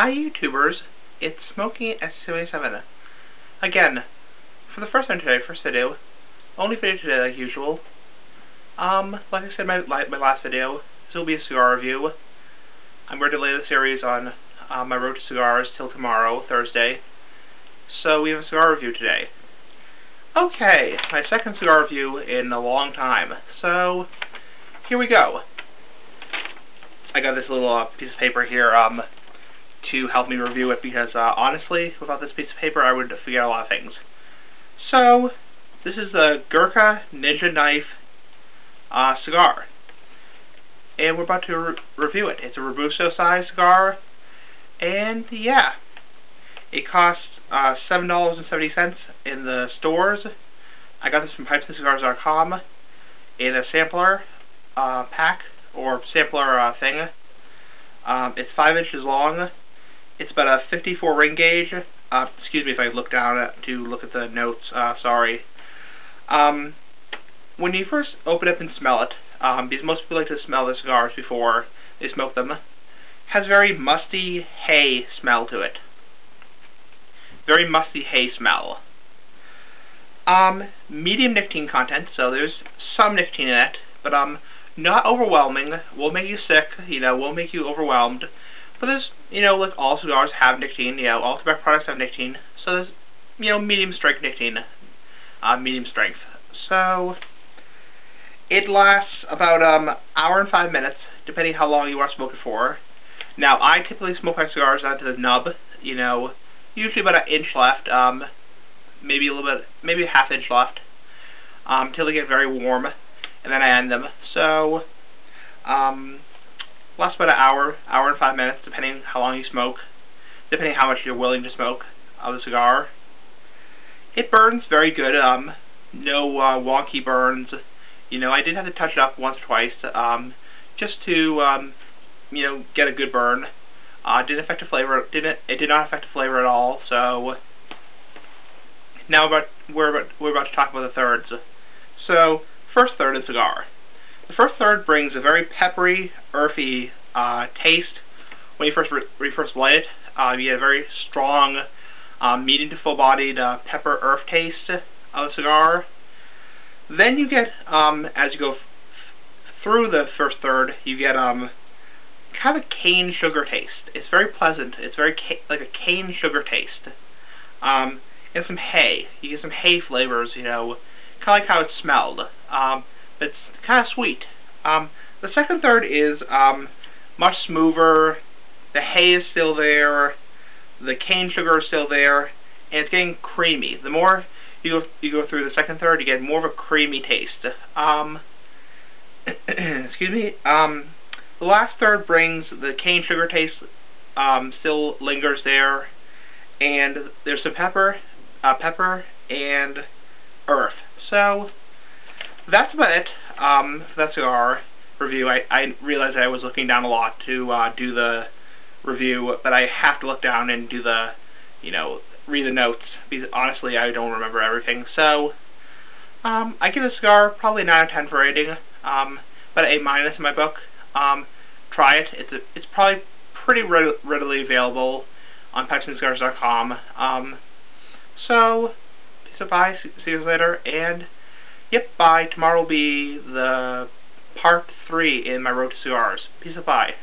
Hi YouTubers, it's Smokey S77. Again, for the first time today, first video, only video today like usual. Like I said in my last video, this will be a cigar review. I'm going to delay the series on my road to cigars till tomorrow, Thursday. So we have a cigar review today. Okay, my second cigar review in a long time. So, here we go. I got this little piece of paper here to help me review it because honestly, without this piece of paper I would forget a lot of things. So, this is the Gurkha Ninja Knife cigar. And we're about to review it. It's a Robusto size cigar. And yeah, it costs $7.70 in the stores. I got this from pipesandcigars.com in a sampler pack, or sampler thing. It's 5 inches long. It's about a 54 ring gauge. Excuse me if I look down to look at the notes. Sorry. When you first open it up and smell it, because most people like to smell the cigars before they smoke them, it has very musty hay smell to it. Very musty hay smell. Medium nicotine content, so there's some nicotine in it, but not overwhelming. Won't make you sick, won't make you overwhelmed. But there's, like all cigars have nicotine, all tobacco products have nicotine, so there's, medium strength nicotine, medium strength. So, it lasts about hour and 5 minutes, depending how long you want to smoke it for. Now, I typically smoke my cigars down to the nub, usually about an inch left, maybe a little bit, maybe a half inch left, until they get very warm, and then I end them. So, lasts about an hour and 5 minutes, depending how long you smoke, depending how much you're willing to smoke of the cigar. It burns very good, no wonky burns. I did have to touch it up once or twice, just to, get a good burn. It did not affect the flavor at all. So now we're about to talk about the thirds. So first third of the cigar. The first third brings a very peppery, earthy taste. When you first light it, you get a very strong, medium to full-bodied pepper earth taste of the cigar. Then you get, as you go through the first third, you get kind of a cane sugar taste. It's very pleasant. It's very like a cane sugar taste. And some hay. You get some hay flavors, kind of like how it smelled. It's kind of sweet. The second third is much smoother. The hay is still there. The cane sugar is still there, and it's getting creamy. The more you go through the second third, you get more of a creamy taste. Excuse me. The last third brings the cane sugar taste. Still lingers there, and there's some pepper and earth. So that's about it. That's our review. I realized I was looking down a lot to do the review, but I have to look down and do the, read the notes, because honestly I don't remember everything. So I give the cigar probably 9 out of 10 for rating, but A- in my book. Try it. It's probably pretty readily available on pipesandcigars.com. So peace out, bye. See you later, and yep, bye. Tomorrow will be the part 3 in my road to cigars. Peace out, bye.